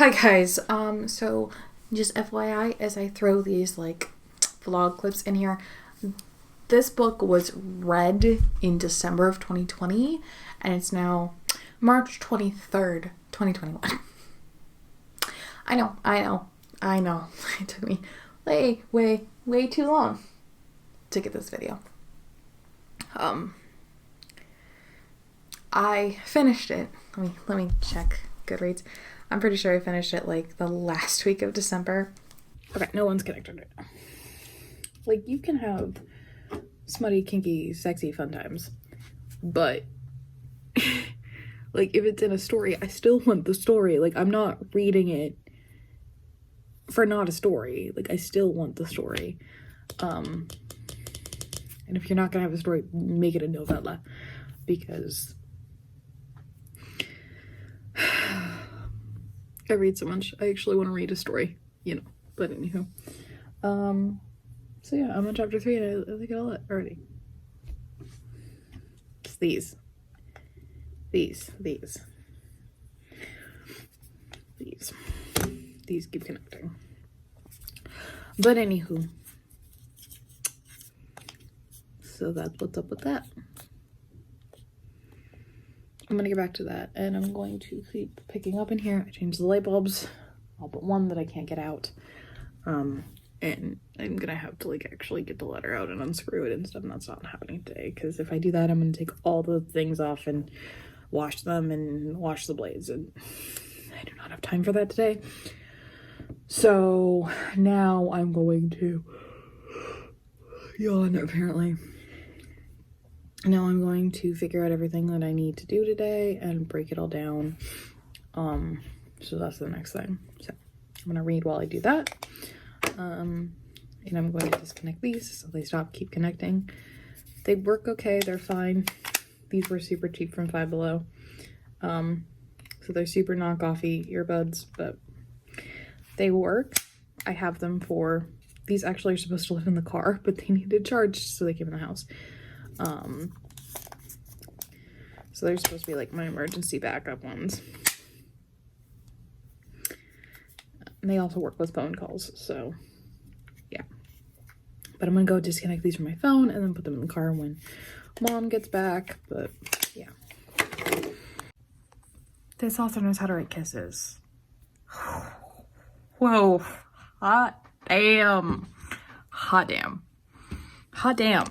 Hi guys, so just FYI, as I throw these like vlog clips in here, this book was read in December of 2020 and it's now March 23rd, 2021. I know. It took me way too long to get this video. I finished it. Let me check Goodreads. I'm pretty sure I finished it like the last week of December. Okay, no one's connected right now. Like, you can have smutty, kinky, sexy fun times, but like if it's in a story, I still want the story. Like, I'm not reading it for not a story. Like, I still want the story. And if you're not gonna have a story, make it a novella, because I read so much. I actually want to read a story, but anywho. So yeah, I'm on chapter 3 and I like it a lot already. It's these keep connecting. But anywho, so that's what's up with that. I'm gonna get back to that, and I'm going to keep picking up in here. I changed the light bulbs, all but one that I can't get out. And I'm gonna have to like actually get the letter out and unscrew it and stuff, and that's not happening today, because if I do that, I'm gonna take all the things off and wash them and wash the blades, and I do not have time for that today. So now I'm going to yawn, apparently. Now I'm going to figure out everything that I need to do today and break it all down. So that's the next thing. So I'm gonna read while I do that. And I'm going to disconnect these so they keep connecting. They work okay, they're fine. These were super cheap from Five Below. So they're super knockoffy earbuds, but they work. I have them for, these actually are supposed to live in the car, but they needed charged, so they came in the house. So they're supposed to be like my emergency backup ones. And they also work with phone calls, so yeah. But I'm gonna go disconnect these from my phone and then put them in the car when Mom gets back, but yeah. This author knows how to write kisses. Whoa, hot damn. Hot damn. Hot damn.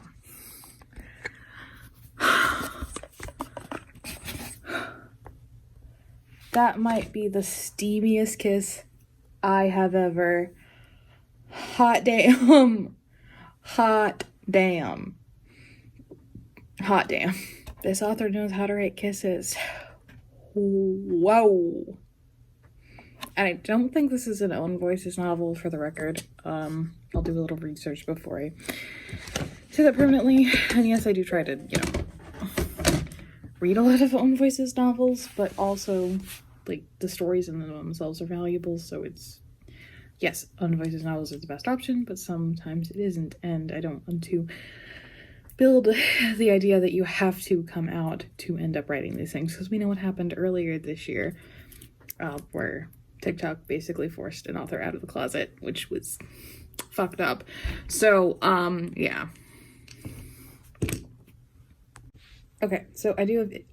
That might be the steamiest kiss I have ever. Hot damn. Hot damn. Hot damn. This author knows how to write kisses. Whoa. And I don't think this is an Own Voices novel, for the record. I'll do a little research before I say that permanently. And yes, I do try to, read a lot of Own Voices novels, but also like the stories in themselves are valuable, so it's, yes, Own Voices novels is the best option, but sometimes it isn't, and I don't want to build the idea that you have to come out to end up writing these things, because we know what happened earlier this year, where TikTok basically forced an author out of the closet, which was fucked up. So yeah. Okay, so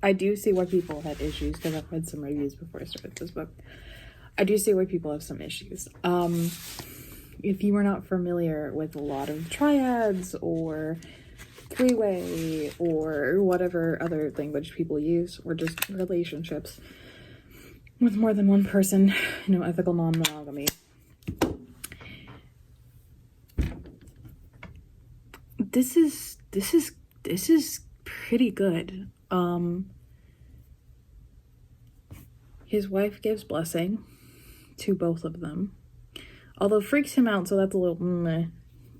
I do see why people had issues, because I've read some reviews before I started this book. I do see why people have some issues. If you are not familiar with a lot of triads or three-way or whatever other language people use, or just relationships with more than one person, ethical non-monogamy, this is pretty good. His wife gives blessing to both of them, although freaks him out, so that's a little meh,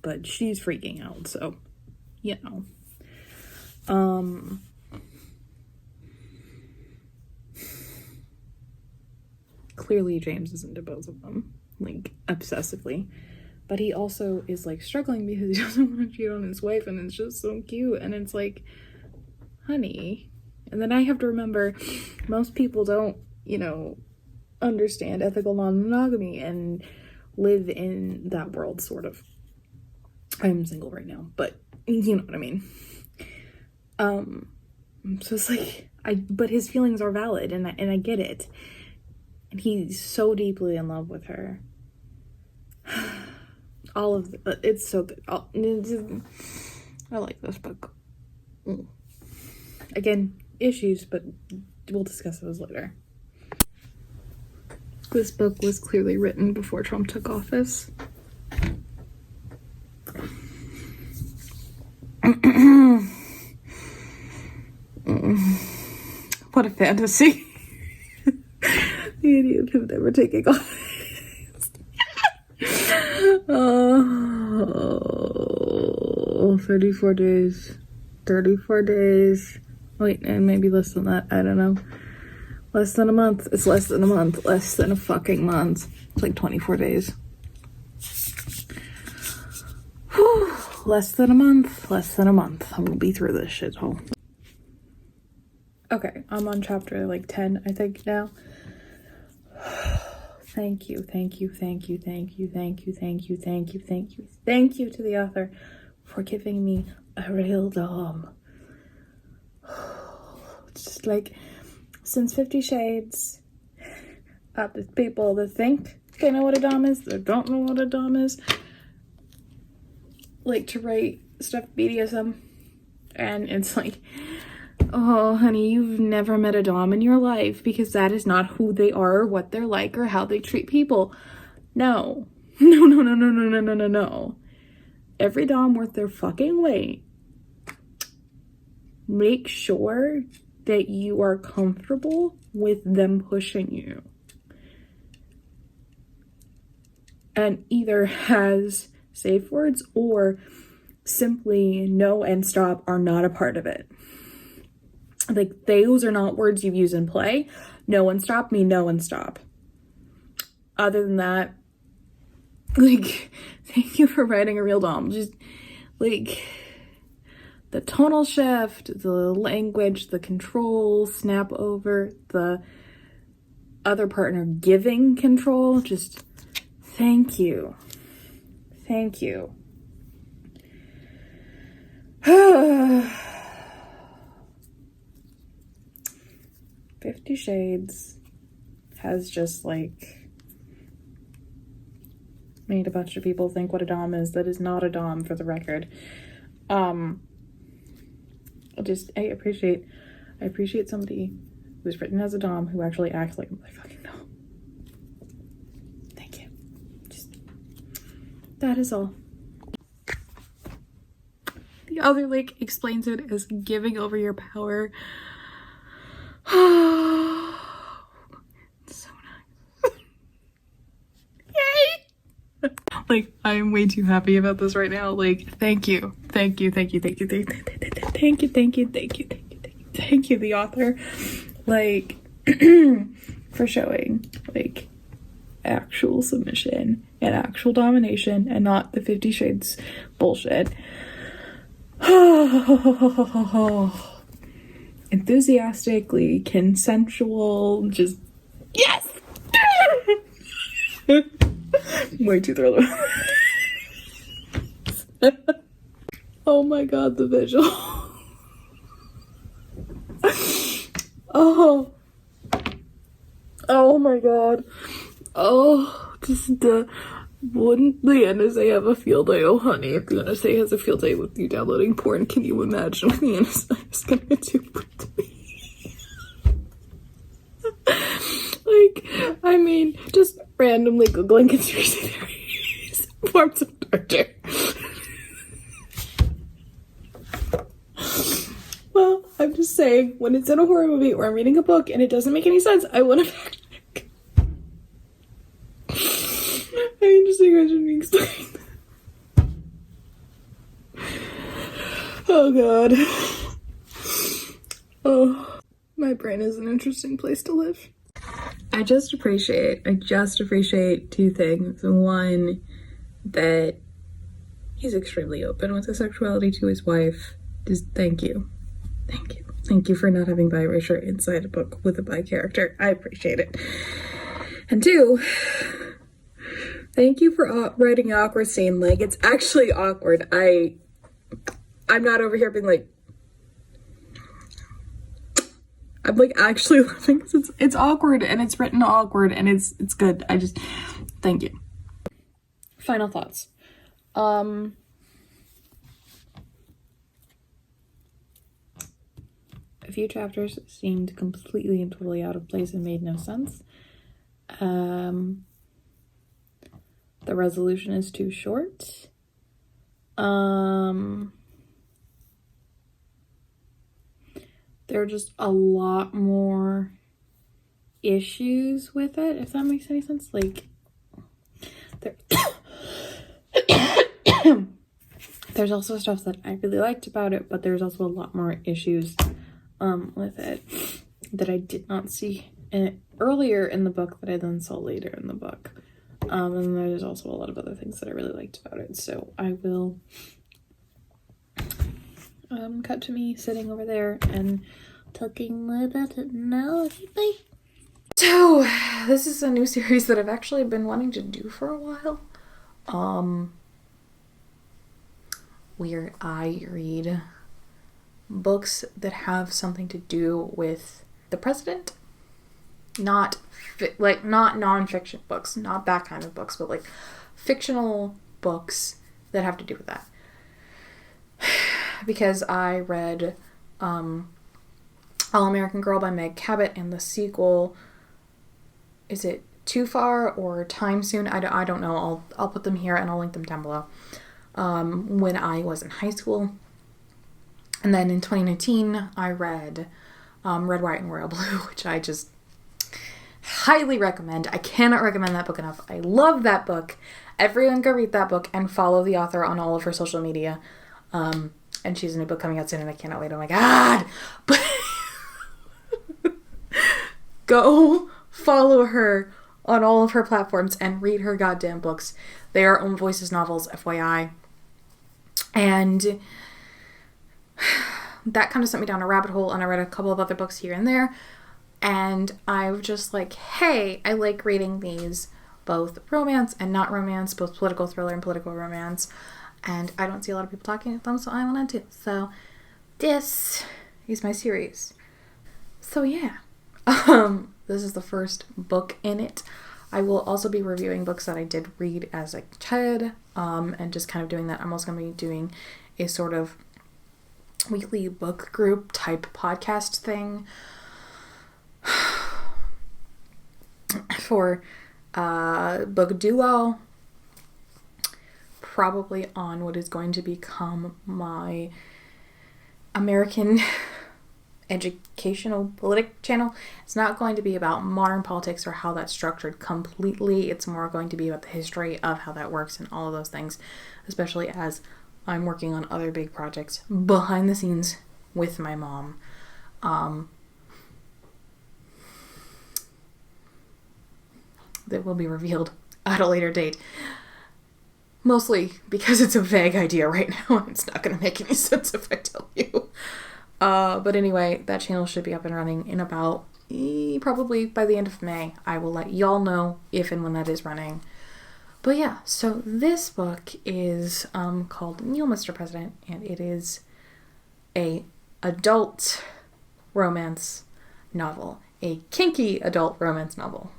but she's freaking out, so clearly James is into both of them, like obsessively, but he also is like struggling because he doesn't want to cheat on his wife, and it's just so cute, and it's like, honey. And then I have to remember, most people don't, understand ethical non-monogamy and live in that world, sort of. I'm single right now, but you know what I mean. So it's like, but his feelings are valid, and I get it. And he's so deeply in love with her. All of it's so good. I like this book. Again, issues, but we'll discuss those later. This book was clearly written before Trump took office. What a fantasy. The idea of him never taking office. Oh, 34 days. 34 days. Wait, and maybe less than that. I don't know. Less than a month. It's less than a month. Less than a fucking month. It's like 24 days. Whew. Less than a month. Less than a month. I'm gonna be through this shithole. Okay, I'm on chapter like 10, I think now. Thank you, thank you, thank you, thank you, thank you, thank you, thank you, thank you, thank you to the author for giving me a real dom. Just like, since 50 Shades, there's people that think they know what a dom is, that don't know what a dom is, like to write stuff BDSM, and it's like, oh, honey, you've never met a dom in your life, because that is not who they are, or what they're like, or how they treat people. No. No. Every dom worth their fucking weight, make sure that you are comfortable with them pushing you. And either has safe words or simply no and stop are not a part of it. Like, those are not words you use in play. No and stop mean no and stop. Other than that, like, thank you for writing a real dom. Just, like, the tonal shift, the language, the control, snap over, the other partner giving control, just thank you. Thank you. 50 Shades has just, like, made a bunch of people think what a dom is. That is not a dom, for the record. I appreciate somebody who's written as a dom who actually acts like I fucking know. Thank you. Just, that is all. The other, like, explains it as giving over your power. So nice. Yay! Like, I am way too happy about this right now. Like, thank you, the author, like, for showing, like, actual submission and actual domination and not the 50 Shades bullshit. Enthusiastically consensual, just yes. Way too thrilled. Oh my god, the visual. Oh my god. Oh, just wouldn't the NSA have a field day? Oh honey, if the NSA has a field day with you downloading porn, can you imagine what the NSA is gonna do to me? Like, I mean, just randomly Googling conspiracy theories, forms of torture. Well, I'm just saying, when it's in a horror movie or I'm reading a book and it doesn't make any sense, I want to fact check. I mean, just imagine being explained. Oh god. Oh, my brain is an interesting place to live. I just appreciate two things. One, that he's extremely open with his sexuality to his wife. Just thank you. Thank you for not having bi erasure inside a book with a bi character. I appreciate it. And 2, thank you for writing an awkward scene. Like, it's actually awkward. I'm not over here being like, I'm like actually laughing because it's awkward and it's written awkward and it's good. Thank you. Final thoughts. A few chapters seemed completely and totally out of place and made no sense. The resolution is too short. There are just a lot more issues with it, if that makes any sense. Like, there's also stuff that I really liked about it, but there's also a lot more issues with it that I did not see earlier in the book that I then saw later in the book. And there's also a lot of other things that I really liked about it. So I will cut to me sitting over there and talking about it now. Bye. So this is a new series that I've actually been wanting to do for a while. Where I read books that have something to do with the president. Not non-fiction books, not that kind of books, but like fictional books that have to do with that. Because I read All-American Girl by Meg Cabot and the sequel, is it Too Far or Time Soon? I don't know. I'll put them here and I'll link them down below. When I was in high school. And then in 2019, I read Red, White, and Royal Blue, which I just highly recommend. I cannot recommend that book enough. I love that book. Everyone go read that book and follow the author on all of her social media. And she's a new book coming out soon and I cannot wait. Oh my God. But go follow her on all of her platforms and read her goddamn books. They are Own Voices novels, FYI. And that kind of sent me down a rabbit hole, and I read a couple of other books here and there. And I was just like, hey, I like reading these, both romance and not romance, both political thriller and political romance. And I don't see a lot of people talking about them, so I wanted to. So this is my series. So yeah, this is the first book in it. I will also be reviewing books that I did read as a kid, and just kind of doing that. I'm also going to be doing a sort of weekly book group type podcast thing for book duo, probably on what is going to become my American educational politic channel. It's not going to be about modern politics or how that's structured completely. It's more going to be about the history of how that works and all of those things, especially as I'm working on other big projects behind the scenes with my mom. That will be revealed at a later date. Mostly because it's a vague idea right now and it's not going to make any sense if I tell you. But anyway, that channel should be up and running in about probably by the end of May. I will let y'all know if and when that is running. But yeah, so this book is called Kneel, Mr. President, and it is a adult romance novel. A kinky adult romance novel.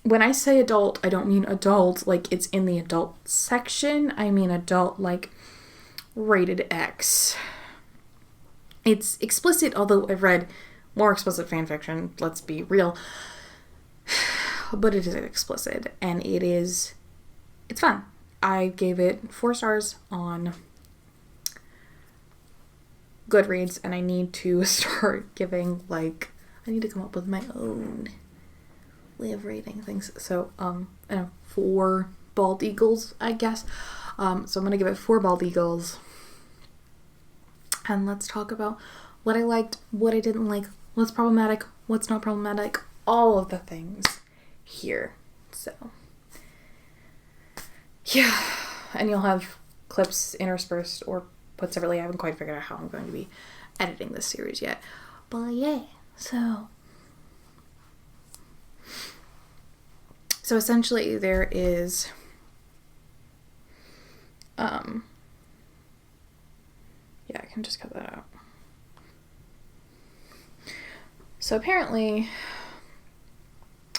When I say adult, I don't mean adult like it's in the adult section. I mean adult like rated X. It's explicit, although I've read more explicit fanfiction, let's be real. But it is explicit, and it's fun. I gave it 4 stars on Goodreads, and I need to start giving, I need to come up with my own way of rating things. So, 4 bald eagles, I guess. So I'm going to give it 4 bald eagles. And let's talk about what I liked, what I didn't like, what's problematic, what's not problematic, all of the things here. So, yeah. And you'll have clips interspersed or put separately. I haven't quite figured out how I'm going to be editing this series yet. But yeah, so essentially there is yeah, I can just cut that out. So apparently,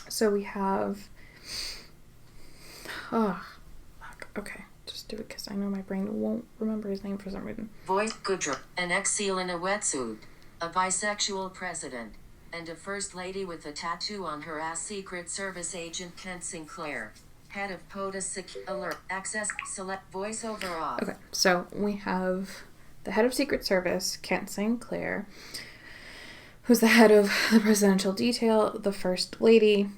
so we have, oh, fuck, okay, just do it because I know my brain won't remember his name for some reason. Voice Goodrop, an ex-SEAL in a wetsuit, a bisexual president, and a first lady with a tattoo on her ass. Secret Service agent Kent Sinclair, head of POTUS alert, access, select, voiceover off. Okay, so we have the head of Secret Service, Kent Sinclair, who's the head of the presidential detail, the first lady.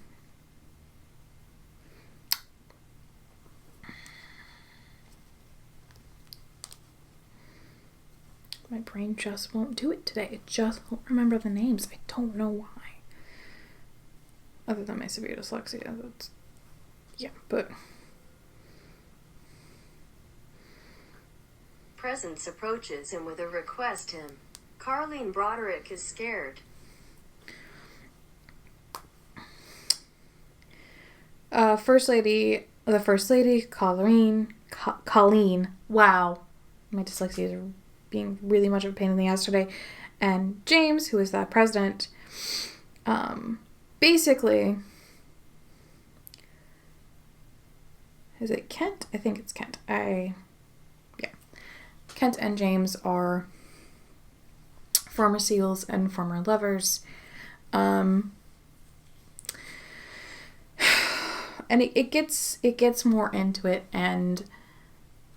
My brain just won't do it today. It just won't remember the names. I don't know why. Other than my severe dyslexia, that's, yeah, but... Presence approaches him with a request him. Carlene Broderick is scared. The First Lady, Colleen, wow, my dyslexia is being really much of a pain in the ass today, and James, who is the president, basically, is it Kent? I think it's Kent. Kent and James are former SEALs and former lovers. And it gets more into it, and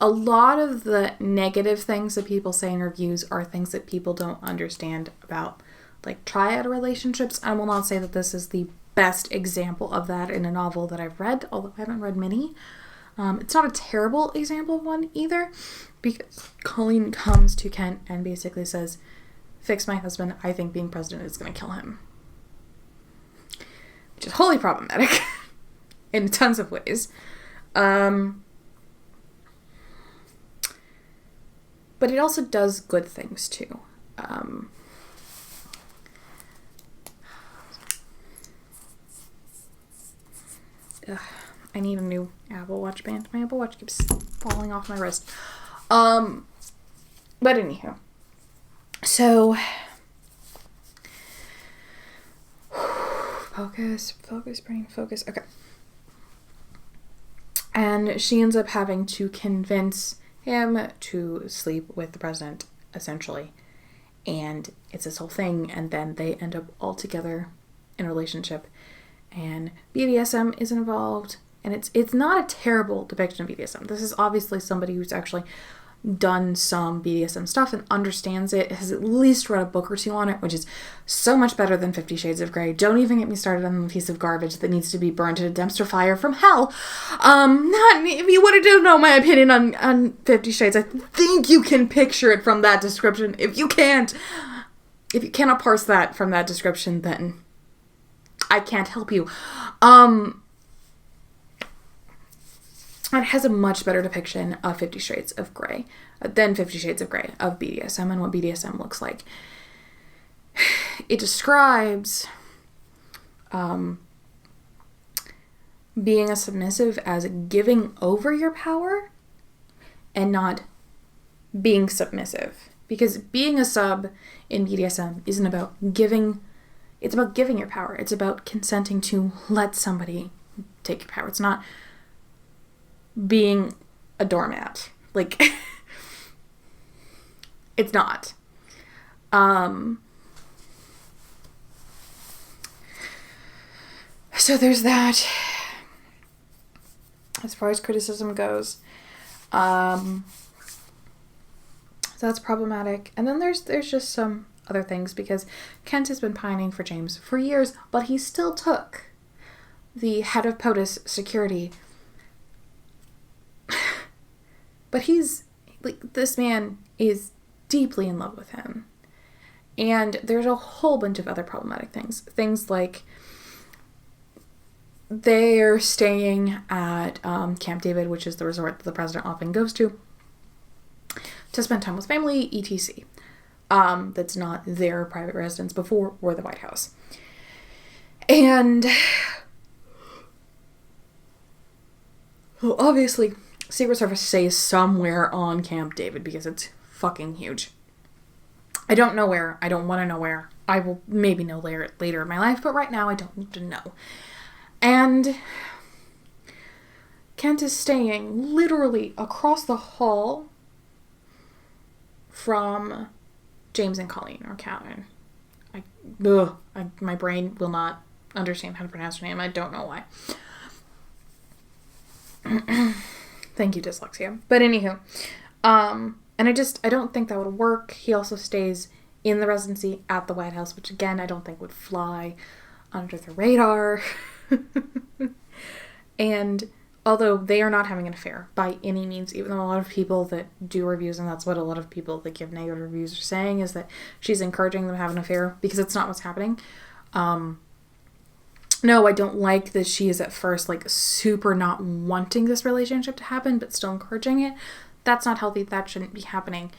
a lot of the negative things that people say in reviews are things that people don't understand about, like, triad relationships. I will not say that this is the best example of that in a novel that I've read, although I haven't read many. It's not a terrible example of one either, because Colleen comes to Kent and basically says, fix my husband, I think being president is going to kill him. Which is wholly problematic in tons of ways. But it also does good things too. I need a new Apple Watch band. My Apple Watch keeps falling off my wrist. But anywho. So, focus, brain, focus. Okay. And she ends up having to convince him to sleep with the president, essentially. And it's this whole thing, and then they end up all together in a relationship. And BDSM is involved, and it's not a terrible depiction of BDSM. This is obviously somebody who's actually done some BDSM stuff and understands it, has at least read a book or two on it, which is so much better than 50 Shades of Grey. Don't even get me started on the piece of garbage that needs to be burned in a dumpster fire from hell. If you wanted to know my opinion on 50 Shades, I think you can picture it from that description. If you cannot parse that from that description, then I can't help you. It has a much better depiction of 50 Shades of Grey than 50 Shades of Grey of BDSM and what BDSM looks like. It describes being a submissive as giving over your power and not being submissive. Because being a sub in BDSM isn't about giving, it's about giving your power. It's about consenting to let somebody take your power. It's not being a doormat. Like, it's not. So there's that. As far as criticism goes, so that's problematic. And then there's just some other things, because Kent has been pining for James for years, but he still took the head of POTUS security. But he's, like, this man is deeply in love with him. And there's a whole bunch of other problematic things. Things like they're staying at Camp David, which is the resort that the president often goes to to spend time with family, etc. That's not their private residence before or the White House. And well, obviously, Secret Service stays somewhere on Camp David because it's fucking huge. I don't know where. I don't want to know where. I will maybe know later in my life, but right now I don't need to know. And Kent is staying literally across the hall from James and Colleen, or Calvin. My brain will not understand how to pronounce her name. I don't know why. Thank you, dyslexia. But anywho, and I don't think that would work. He also stays in the residency at the White House, which again, I don't think would fly under the radar. And although they are not having an affair by any means, even though a lot of people that do reviews, and that's what a lot of people that give negative reviews are saying, is that she's encouraging them to have an affair, because it's not what's happening. No, I don't like that she is at first like super not wanting this relationship to happen, but still encouraging it. That's not healthy. That shouldn't be happening.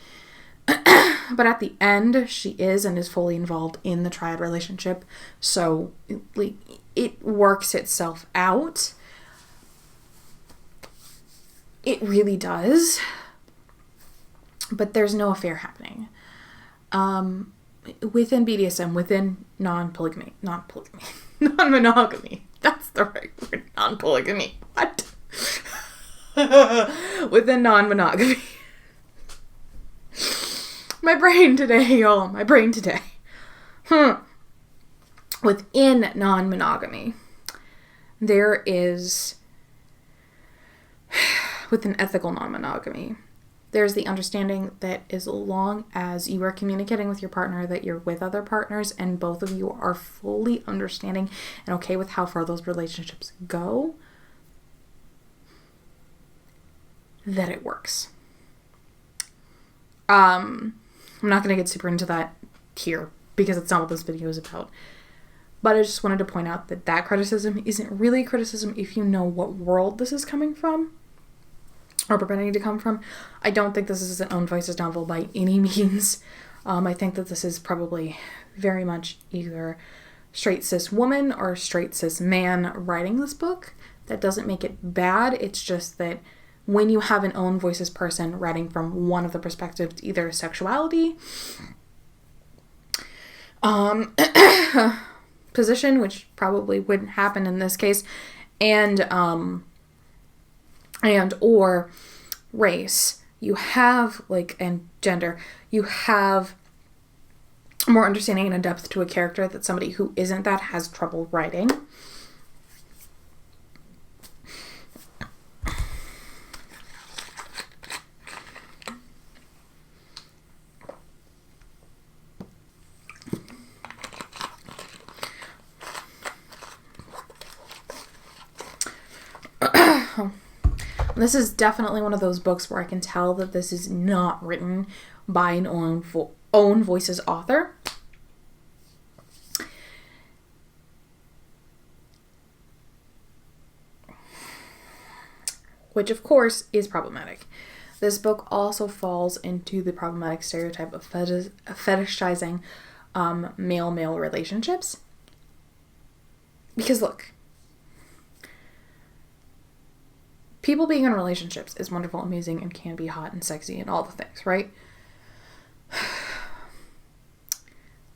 But at the end, she is and is fully involved in the triad relationship. So it works itself out. It really does. But there's no affair happening. Within BDSM, within non-monogamy. That's the right word. Non-polygamy. What? Within non-monogamy. My brain today, y'all. My brain today. Within non-monogamy, there is, within ethical non-monogamy, there's the understanding that as long as you are communicating with your partner that you're with other partners and both of you are fully understanding and okay with how far those relationships go, that it works. I'm not going to get super into that here because it's not what this video is about. But I just wanted to point out that that criticism isn't really criticism if you know what world this is coming from. Or pretending to come from. I don't think this is an Own Voices novel by any means. I think that this is probably very much either straight cis woman or straight cis man writing this book. That doesn't make it bad. It's just that when you have an Own Voices person writing from one of the perspectives, either sexuality, position, which probably wouldn't happen in this case, and or race, you have, and gender, you have more understanding and a depth to a character that somebody who isn't that has trouble writing. This is definitely one of those books where I can tell that this is not written by an Own Voices author. Which, of course, is problematic. This book also falls into the problematic stereotype of fetishizing male-male relationships. Because, look, people being in relationships is wonderful, amazing, and can be hot and sexy and all the things, right?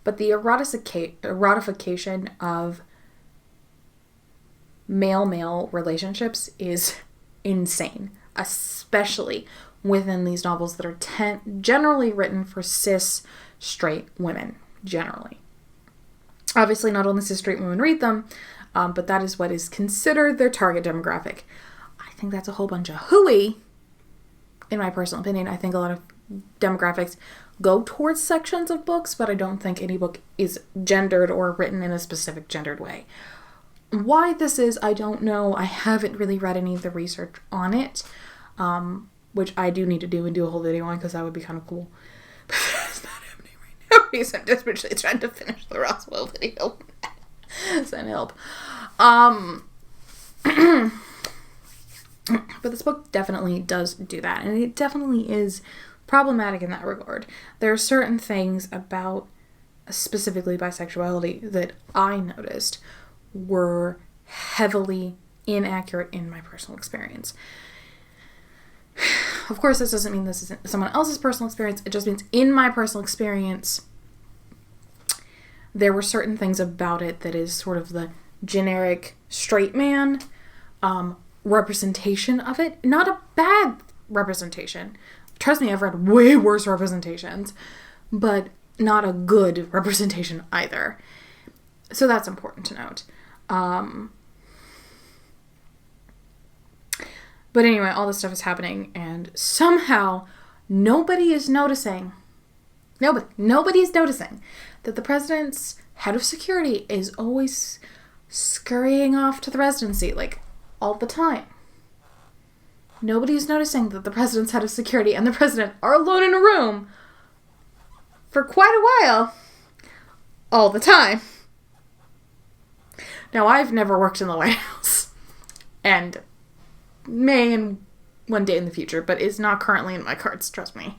But the erotification of male-male relationships is insane, especially within these novels that are generally written for cis straight women, generally. Obviously, not only cis straight women read them, but that is what is considered their target demographic. I think that's a whole bunch of hooey, in my personal opinion. I think a lot of demographics go towards sections of books, but I don't think any book is gendered or written in a specific gendered way. Why this is, I don't know. I haven't really read any of the research on it, which I do need to do and do a whole video on because that would be kind of cool. But that's not happening right now because I'm desperately trying to finish the Roswell video. Send help. But this book definitely does do that, and it definitely is problematic in that regard. There are certain things about specifically bisexuality that I noticed were heavily inaccurate in my personal experience. Of course, this doesn't mean this isn't someone else's personal experience. It just means in my personal experience, there were certain things about it that is sort of the generic straight man representation of it. Not a bad representation. Trust me, I've read way worse representations, but not a good representation either. So that's important to note. But anyway, all this stuff is happening, and somehow nobody is noticing. Nobody's noticing that the president's head of security is always scurrying off to the residency, like, all the time. Nobody's noticing that the president's head of security and the president are alone in a room for quite a while, all the time. Now, I've never worked in the White House, and may in one day in the future, but is not currently in my cards, trust me.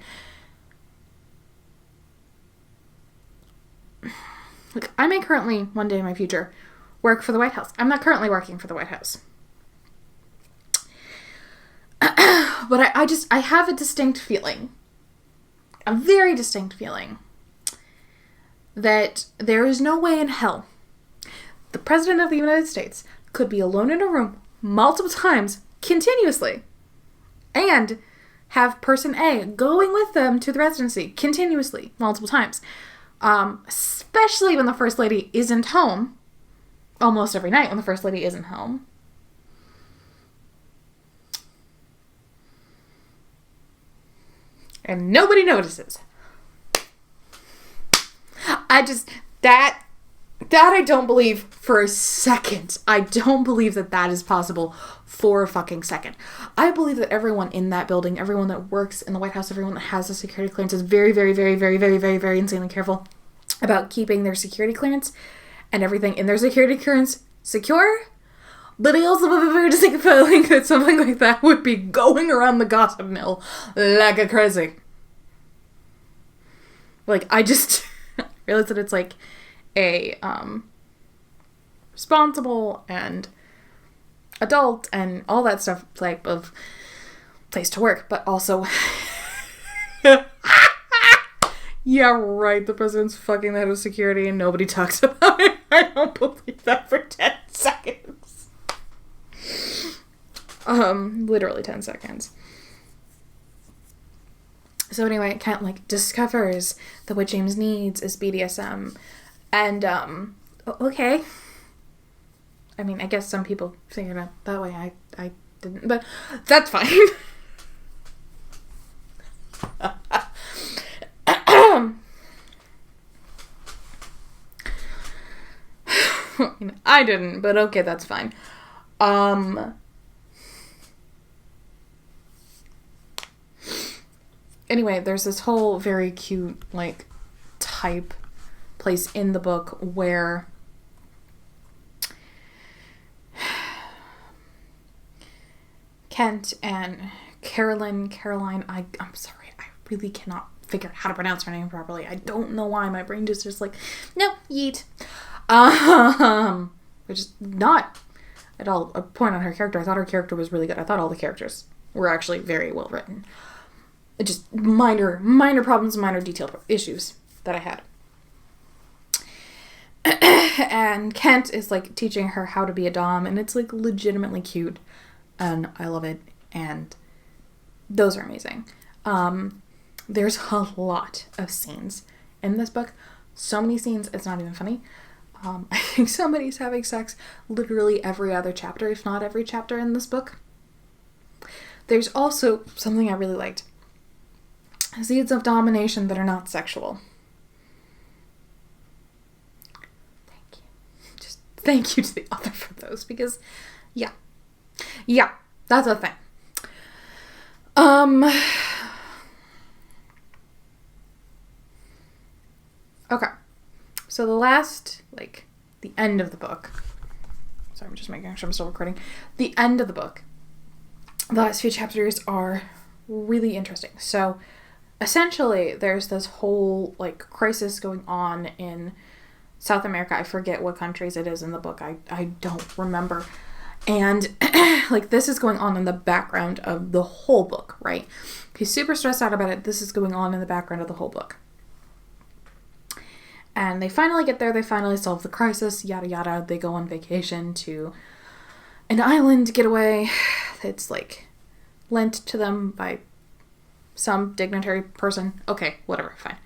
Like, I may currently, one day in my future, work for the White House. I'm not currently working for the White House. But I have a distinct feeling, a very distinct feeling, that there is no way in hell the President of the United States could be alone in a room multiple times continuously and have person A going with them to the residency continuously multiple times, especially when the First Lady isn't home, almost every night when the First Lady isn't home. And nobody notices. That I don't believe for a second. I don't believe that is possible for a fucking second. I believe that everyone in that building, everyone that works in the White House, everyone that has a security clearance is very, very, very, very, very, very, very insanely careful about keeping their security clearance and everything in their security clearance secure. But I also have a very distinct feeling that something like that would be going around the gossip mill like a crazy. Like, I just realize that it's like a responsible and adult and all that stuff type of place to work, but also yeah, right, the president's fucking the head of security and nobody talks about it. I don't believe that for 10 seconds. Literally 10 seconds. So anyway, Kent, like, discovers that what James needs is BDSM. And, okay. I mean, I guess some people figured out that way. I didn't, but that's fine. I didn't, but okay, that's fine. Anyway, there's this whole very cute, like, type place in the book where Kent and Caroline, I'm sorry, I really cannot figure out how to pronounce her name properly. I don't know why. My brain just like, no, yeet. Which is not at all a point on her character. I thought her character was really good. I thought all the characters were actually very well written. Just minor problems, minor detail issues that I had. And Kent is, like, teaching her how to be a dom, and it's, like, legitimately cute, and I love it, and those are amazing. There's a lot of scenes in this book. So many scenes, it's not even funny. I think somebody's having sex literally every other chapter, if not every chapter in this book. There's also something I really liked. Seeds of domination that are not sexual. Thank you. Just thank you to the author for those, because, yeah, that's a thing. Okay. So the last, like, the end of the book. Sorry, I'm just making sure I'm still recording. The end of the book. The last few chapters are really interesting. So, essentially there's this whole like crisis going on in South America. I forget what countries it is in the book. I don't remember. And like this is going on in the background of the whole book, right? He's super stressed out about it. This is going on in the background of the whole book. And they finally get there. They finally solve the crisis, yada yada. They go on vacation to an island getaway that's like lent to them by some dignitary person. Okay, whatever, fine.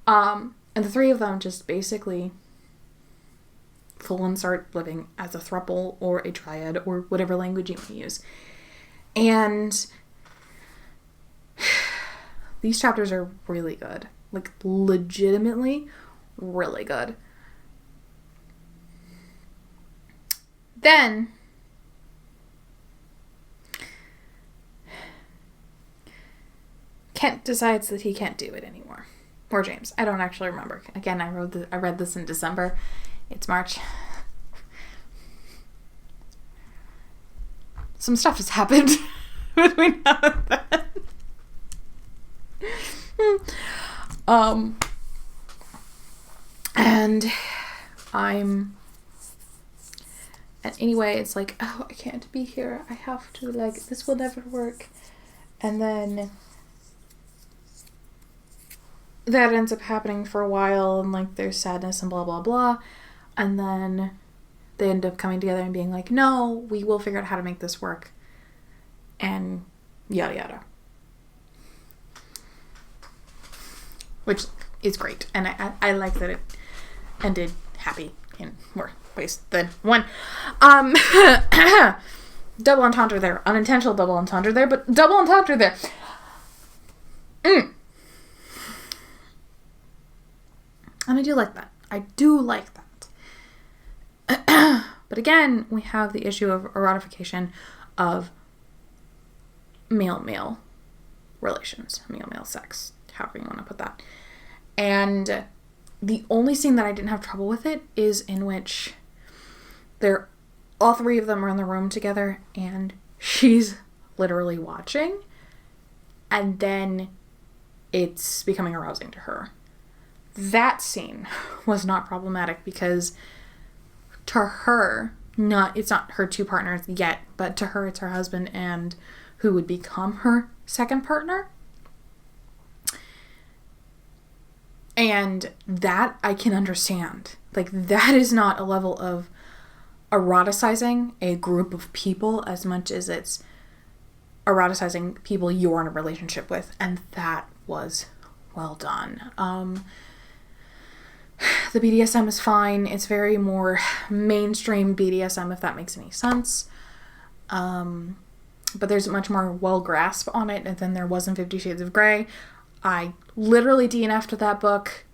And the three of them just basically full and start living as a throuple or a triad or whatever language you want to use. And these chapters are really good. Like, legitimately really good. Then Kent decides that he can't do it anymore. Or James. I don't actually remember. Again, I read this in December. It's March. Some stuff has happened between now and then. And anyway, it's like, oh, I can't be here. I have to, like, this will never work. And then that ends up happening for a while, and like there's sadness and blah blah blah, and then they end up coming together and being like, no, we will figure out how to make this work, and yada yada, which is great. And I like that it ended happy in more ways than one. Double entendre there, unintentional double entendre there, but double entendre there. And I do like that. I do like that. But again, we have the issue of erotification of male-male relations, male-male sex, however you want to put that. And the only scene that I didn't have trouble with it is in which all three of them are in the room together and she's literally watching, and then it's becoming arousing to her. That scene was not problematic because to her, it's not her two partners yet, but to her it's her husband and who would become her second partner. And that I can understand. Like, that is not a level of eroticizing a group of people as much as it's eroticizing people you're in a relationship with. And that was well done. The BDSM is fine. It's very more mainstream BDSM, if that makes any sense. But there's much more well grasp on it than there was in 50 Shades of Grey. I literally DNF'd that book,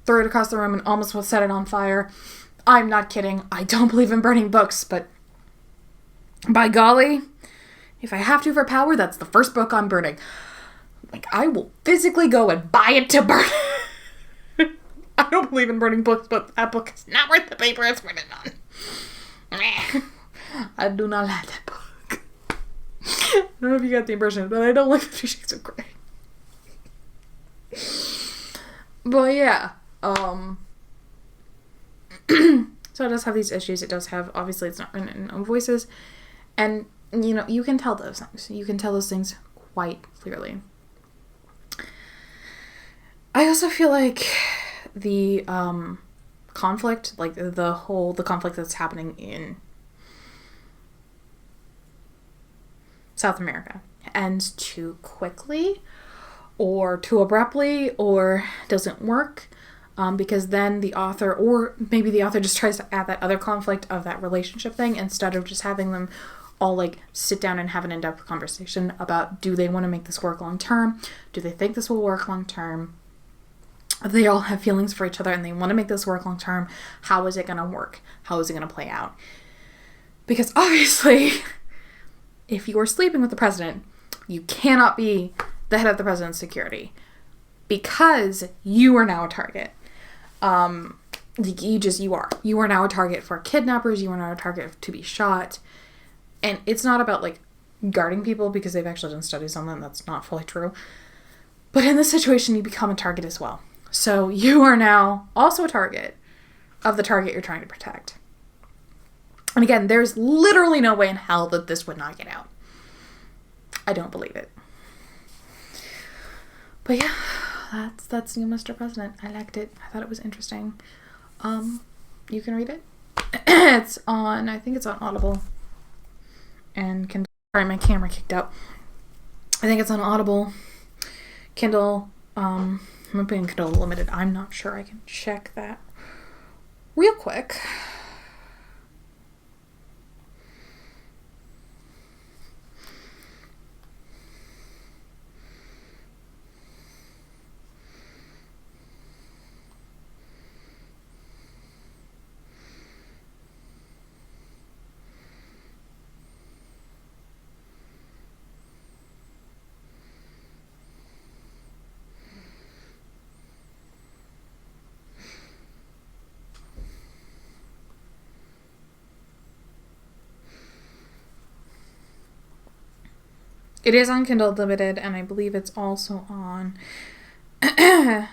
threw it across the room, and almost set it on fire. I'm not kidding. I don't believe in burning books, but by golly, if I have to for power, that's the first book I'm burning. Like, I will physically go and buy it to burn. I don't believe in burning books, but that book is not worth the paper it's written on. I do not like that book. I don't know if you got the impression, but I don't like 50 Shades of Grey. But yeah, so it does have these issues. It does have, obviously it's not written in own voices, and you know, you can tell those things. You can tell those things quite clearly. I also feel like the conflict, like the conflict that's happening in South America ends too quickly or too abruptly or doesn't work, because then the author, or maybe the author just tries to add that other conflict of that relationship thing instead of just having them all like sit down and have an in-depth conversation about, do they want to make this work long term? Do they think this will work long term? They all have feelings for each other and they want to make this work long term. How is it going to work? How is it going to play out? Because obviously, if you are sleeping with the president, you cannot be the head of the president's security, because you are now a target. You are now a target for kidnappers. You are now a target to be shot. And it's not about like guarding people, because they've actually done studies on them. That's not fully true. But in this situation, you become a target as well. So you are now also a target of the target you're trying to protect. And again, there's literally no way in hell that this would not get out. I don't believe it. But yeah, that's New Mr. President. I liked it. I thought it was interesting. You can read it. It's on, I think it's on Audible. And Kindle. Sorry, my camera kicked out. I think it's on Audible, Kindle. I'm putting Kindle Limited. I'm not sure. I can check that real quick. It is on Kindle Limited, and I believe it's also on, and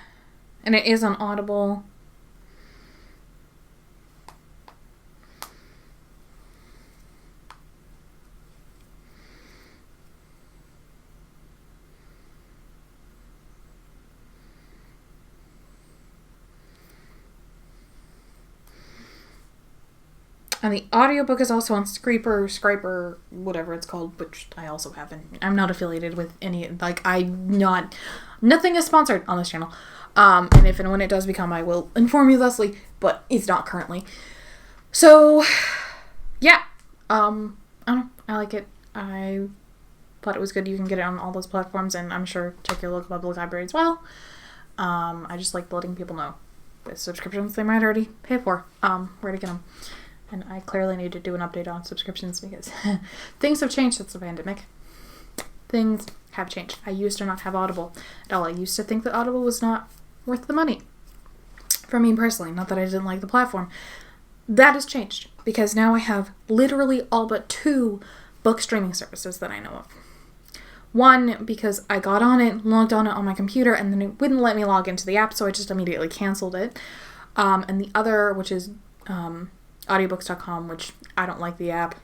it is on Audible. And the audiobook is also on Scraper, whatever it's called, which I also haven't. I'm not affiliated with any, nothing is sponsored on this channel. And if and when it does become, I will inform you thusly, but it's not currently. So, yeah. I don't know. I like it. I thought it was good. You can get it on all those platforms, and I'm sure check your local public library as well. I just like letting people know with subscriptions they might already pay for, where to get them. And I clearly need to do an update on subscriptions because things have changed since the pandemic. Things have changed. I used to not have Audible at all. I used to think that Audible was not worth the money. For me personally, not that I didn't like the platform. That has changed because now I have literally all but 2 book streaming services that I know of. One, because I got on it, logged on it on my computer, and then it wouldn't let me log into the app, so I just immediately canceled it. And the other, which is audiobooks.com, which I don't like the app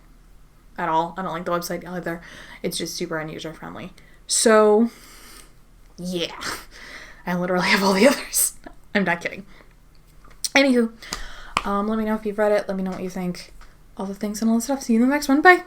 at all. I don't like the website either. It's just super user friendly. So, yeah. I literally have all the others. I'm not kidding. Anywho, let me know if you've read it. Let me know what you think. All the things and all the stuff. See you in the next one. Bye.